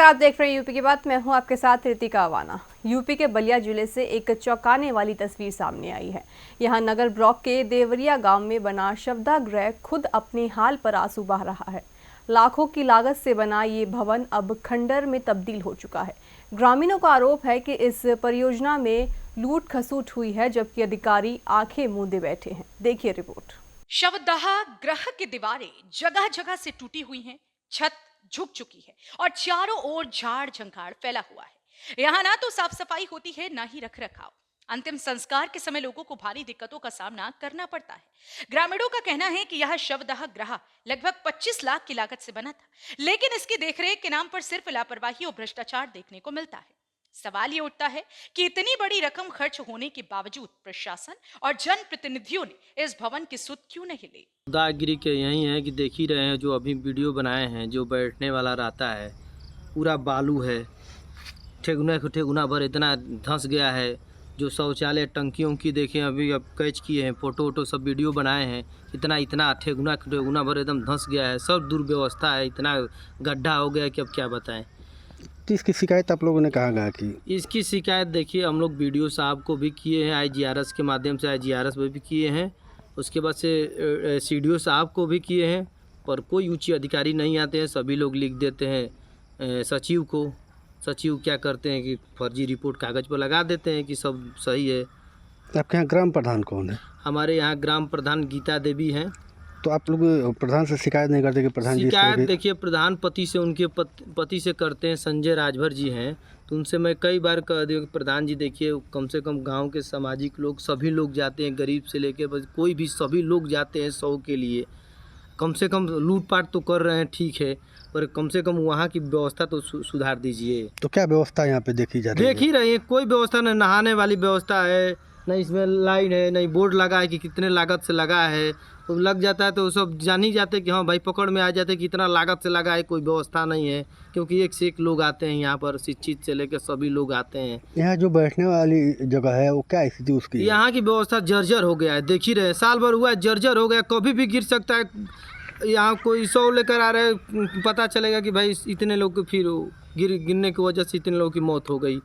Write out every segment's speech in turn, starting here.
नमस्कार, आप देख रहे हैं यूपी की बात। मैं हूं आपके साथ रितिका अवाना। यूपी के बलिया जिले से एक चौंकाने वाली तस्वीर सामने आई है। यहां नगर ब्लॉक के देवरिया गांव में बना शवदाह खुद अपने हाल पर आंसू बहा रहा है। लाखों की लागत से बना ये भवन अब खंडर में तब्दील हो चुका है। ग्रामीणों का आरोप है कि इस परियोजना में लूट खसूट हुई है, जबकि अधिकारी आंखें मूंदे बैठे हैं। देखिए रिपोर्ट। शवदाह ग्रह की दीवारें जगह जगह से टूटी हुई हैं, छत झुक चुकी है और चारों ओर झाड़ झंखाड़ फैला हुआ है। यहाँ ना तो साफ सफाई होती है, ना ही रख रखाव। अंतिम संस्कार के समय लोगों को भारी दिक्कतों का सामना करना पड़ता है। ग्रामीणों का कहना है कि यह शवदाह ग्रह लगभग 25 लाख की लागत से बना था, लेकिन इसकी देखरेख के नाम पर सिर्फ लापरवाही और भ्रष्टाचार देखने को मिलता है। सवाल ये उठता है कि इतनी बड़ी रकम खर्च होने के बावजूद प्रशासन और जनप्रतिनिधियों ने इस भवन की सुध क्यों नहीं ली। दादागिरी के यही है कि देख ही रहे हैं, जो अभी वीडियो बनाए हैं, जो बैठने वाला रहता है पूरा बालू है, ठेगुना भर इतना धंस गया है। जो शौचालय टंकियों की देखें, अभी अब कैच किए हैं, फोटो सब वीडियो बनाए हैं, इतना ठेगुना भर एकदम धंस गया है। सब दुर्व्यवस्था है, इतना गड्ढा हो गया है कि अब क्या बताएं। तो इसकी शिकायत आप लोगों ने कहाँ कहा की? इसकी शिकायत देखिए, हम लोग वीडियो साहब को भी किए हैं, IGRS के माध्यम से IGRS में भी किए हैं, उसके बाद से CDO साहब को भी किए हैं, पर कोई उच्च अधिकारी नहीं आते हैं। सभी लोग लिख देते हैं सचिव को। सचिव क्या करते हैं कि फर्जी रिपोर्ट कागज़ पर लगा देते हैं कि सब सही है। आपके यहाँ ग्राम प्रधान कौन है? हमारे यहाँ ग्राम प्रधान गीता देवी हैं। तो आप लोग प्रधान से शिकायत नहीं करते कि प्रधान जी? शिकायत देखिए, प्रधान पति से, उनके पति से करते हैं। संजय राजभर जी हैं, तो उनसे मैं कई बार कह दिया कि प्रधान जी देखिए, कम से कम गांव के सामाजिक लोग सभी लोग जाते हैं, गरीब से लेके कोई भी सभी लोग जाते हैं 100 के लिए। कम से कम लूटपाट तो कर रहे हैं, ठीक है, पर कम से कम वहाँ की व्यवस्था तो सुधार दीजिए। तो क्या व्यवस्था यहाँ पे देखी जा रही है? देख ही रही है, कोई व्यवस्था नहीं। नहाने वाली व्यवस्था है नहीं, इसमें लाइन है नहीं, बोर्ड लगा है कि कितने लागत से लगा है। तो लग जाता है तो सब जान ही जाते कि हाँ भाई, पकड़ में आ जाते कि कितना लागत से लगा है। कोई व्यवस्था नहीं है, क्योंकि एक से एक लोग आते हैं यहाँ पर, शिक्षित से लेकर सभी लोग आते हैं। यहाँ जो बैठने वाली जगह है वो क्या स्थिति उसकी? यहाँ की व्यवस्था जर्जर हो गया है, देख ही रहे, साल भर हुआ है, जर्जर हो गया, कभी भी गिर सकता है। यहाँ कोई 100 लेकर आ रहे, पता चलेगा कि भाई इतने लोग को फिर गिरने की वजह से इतने लोगों की मौत हो गई।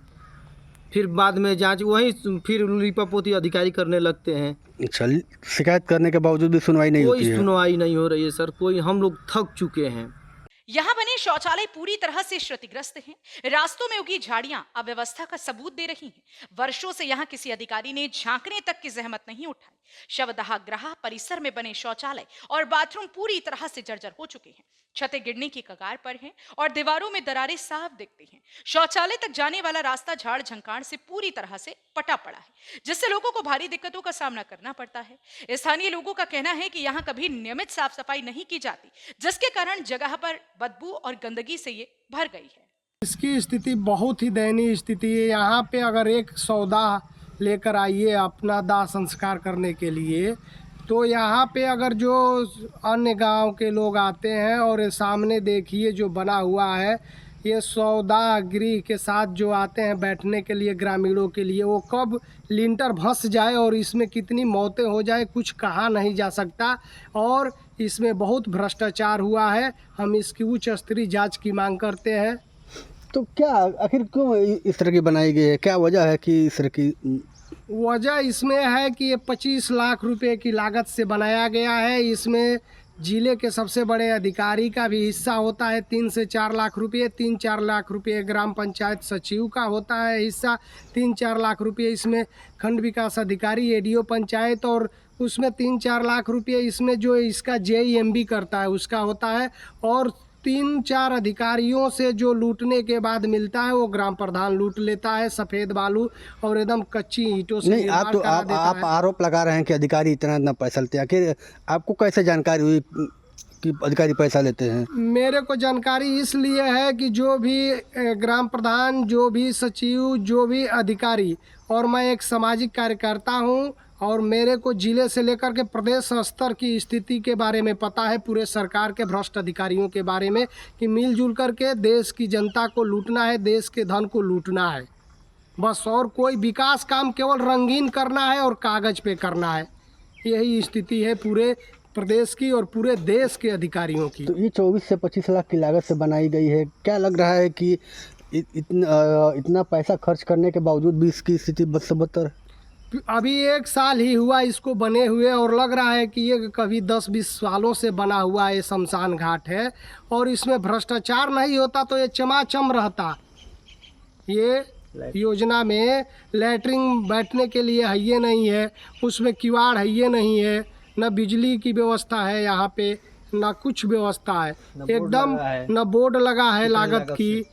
फिर बाद में जांच वहीं फिर लिपापोती अधिकारी करने लगते हैं। अच्छा, शिकायत करने के बावजूद भी सुनवाई नहीं होती है? कोई सुनवाई नहीं हो रही है सर, कोई। हम लोग थक चुके हैं। यहाँ बने शौचालय पूरी तरह से क्षतिग्रस्त हैं। रास्तों में उगी झाड़ियां अव्यवस्था का सबूत दे रही हैं। वर्षों से यहाँ किसी अधिकारी ने झांकने तक की जहमत नहीं उठाई। शवदाह ग्रह परिसर में बने शौचालय और बाथरूम पूरी तरह से जर्जर हो चुके हैं। छतें गिरने की कगार पर हैं और दीवारों में दरारें साफ दिखती हैं। शौचालय तक जाने वाला रास्ता झाड़ झंखाड़ से पूरी तरह से पटा पड़ा है, जिससे लोगों को भारी दिक्कतों का सामना करना पड़ता है। स्थानीय लोगों का कहना है कि यहाँ कभी नियमित साफ सफाई नहीं की जाती, जिसके कारण जगह पर बदबू और गंदगी से ये भर गई है। इसकी स्थिति बहुत ही दयनीय स्थिति है। यहाँ पे अगर एक सौदा लेकर आइए अपना दाह संस्कार करने के लिए, तो यहाँ पे अगर जो अन्य गांव के लोग आते हैं और सामने देखिए जो बना हुआ है, ये सौदा गृह के साथ जो आते हैं बैठने के लिए ग्रामीणों के लिए, वो कब लिंटर धंस जाए और इसमें कितनी मौतें हो जाए कुछ कहा नहीं जा सकता। और इसमें बहुत भ्रष्टाचार हुआ है। हम इसकी उच्च स्तरीय जांच की मांग करते हैं। तो क्या आखिर क्यों इस तरह की बनाई गई है? क्या वजह है कि इस तरह की? वजह इसमें है कि ये 25 लाख रुपए की लागत से बनाया गया है। इसमें जिले के सबसे बड़े अधिकारी का भी हिस्सा होता है 3 से 4 लाख रुपये। 3-4 लाख रुपये ग्राम पंचायत सचिव का होता है हिस्सा। 3-4 लाख रुपये इसमें खंड विकास अधिकारी, ADO पंचायत, और उसमें 3-4 लाख रुपये इसमें जो इसका JEMB करता है उसका होता है। और 3-4 अधिकारियों से जो लूटने के बाद मिलता है वो ग्राम प्रधान लूट लेता है, सफ़ेद बालू और एकदम कच्ची ईंटों से। नहीं, आप आरोप लगा रहे हैं कि अधिकारी इतना पैसा लेते हैं। आखिर आपको कैसे जानकारी हुई कि अधिकारी पैसा लेते हैं? मेरे को जानकारी इसलिए है कि जो भी ग्राम प्रधान, जो भी सचिव, जो भी अधिकारी, और मैं एक सामाजिक कार्यकर्ता हूँ, और मेरे को जिले से लेकर के प्रदेश स्तर की स्थिति के बारे में पता है, पूरे सरकार के भ्रष्ट अधिकारियों के बारे में, कि मिलजुल करके देश की जनता को लूटना है, देश के धन को लूटना है बस। और कोई विकास काम केवल रंगीन करना है और कागज़ पे करना है। यही स्थिति है पूरे प्रदेश की और पूरे देश के अधिकारियों की। तो ये 24 से 25 लाख की लागत से बनाई गई है, क्या लग रहा है कि इतना पैसा खर्च करने के बावजूद भी इसकी स्थिति बद से बदतर है? अभी 1 साल ही हुआ इसको बने हुए और लग रहा है कि ये कभी 10-20 सालों से बना हुआ ये शमशान घाट है और इसमें भ्रष्टाचार नहीं होता तो ये चमाचम रहता। ये योजना में लैट्रिन बैठने के लिए है ये नहीं है, उसमें किवाड़ है ये नहीं है, न बिजली की व्यवस्था है यहाँ पे, न कुछ व्यवस्था है, एकदम न बोर्ड लगा है लागत की।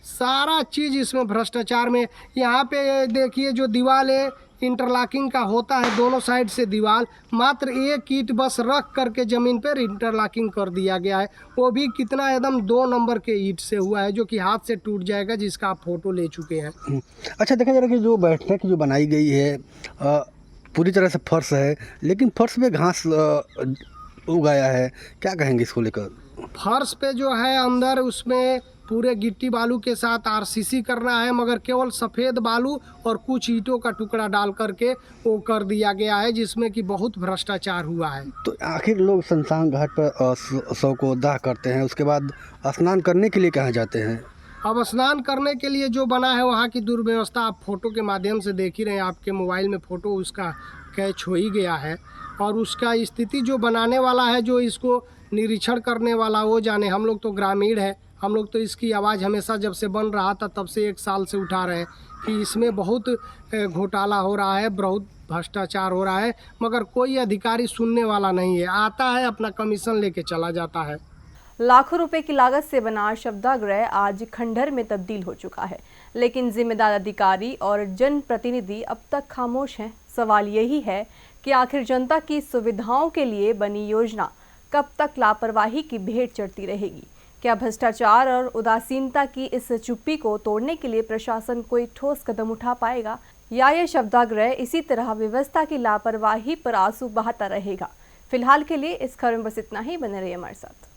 सारा चीज़ इसमें भ्रष्टाचार में। यहाँ पे देखिए जो दीवार है इंटरलॉकिंग का होता है, दोनों साइड से दीवार मात्र 1 ईंट बस रख करके ज़मीन पर इंटरलॉकिंग कर दिया गया है, वो भी कितना एकदम 2 नंबर के ईंट से हुआ है जो कि हाथ से टूट जाएगा, जिसका आप फोटो ले चुके हैं। अच्छा, देखा जा रहा है कि जो बैठने की जो बनाई गई है पूरी तरह से फर्श है, लेकिन फर्श पे घास उगाया है, क्या कहेंगे इसको लेकर? फर्श पे जो है अंदर उसमें पूरे गिट्टी बालू के साथ आरसीसी करना है, मगर केवल सफ़ेद बालू और कुछ ईंटों का टुकड़ा डाल करके वो कर दिया गया है, जिसमें कि बहुत भ्रष्टाचार हुआ है। तो आखिर लोग शमशान घाट पर शव को दाह करते हैं, उसके बाद स्नान करने के लिए कहाँ जाते हैं? अब स्नान करने के लिए जो बना है वहाँ की दुर्व्यवस्था आप फोटो के माध्यम से देख ही रहे हैं, आपके मोबाइल में फ़ोटो उसका कैच हो ही गया है और उसका स्थिति जो बनाने वाला है, जो इसको निरीक्षण करने वाला वो जाने। हम लोग तो ग्रामीण है, हम लोग तो इसकी आवाज़ हमेशा जब से बन रहा था तब से 1 साल से उठा रहे हैं कि इसमें बहुत घोटाला हो रहा है, बहुत भ्रष्टाचार हो रहा है, मगर कोई अधिकारी सुनने वाला नहीं है। आता है अपना कमीशन लेके चला जाता है। लाखों रुपए की लागत से बना शवदाह आज खंडहर में तब्दील हो चुका है, लेकिन जिम्मेदार अधिकारी और जनप्रतिनिधि अब तक खामोश हैं। सवाल यही है कि आखिर जनता की सुविधाओं के लिए बनी योजना कब तक लापरवाही की भेंट चढ़ती रहेगी? क्या भ्रष्टाचार और उदासीनता की इस चुप्पी को तोड़ने के लिए प्रशासन कोई ठोस कदम उठा पाएगा, या ये शवदाह इसी तरह व्यवस्था की लापरवाही पर आंसू बहाता रहेगा? फिलहाल के लिए इस खबर में बस इतना ही। बने रहिए हमारे साथ।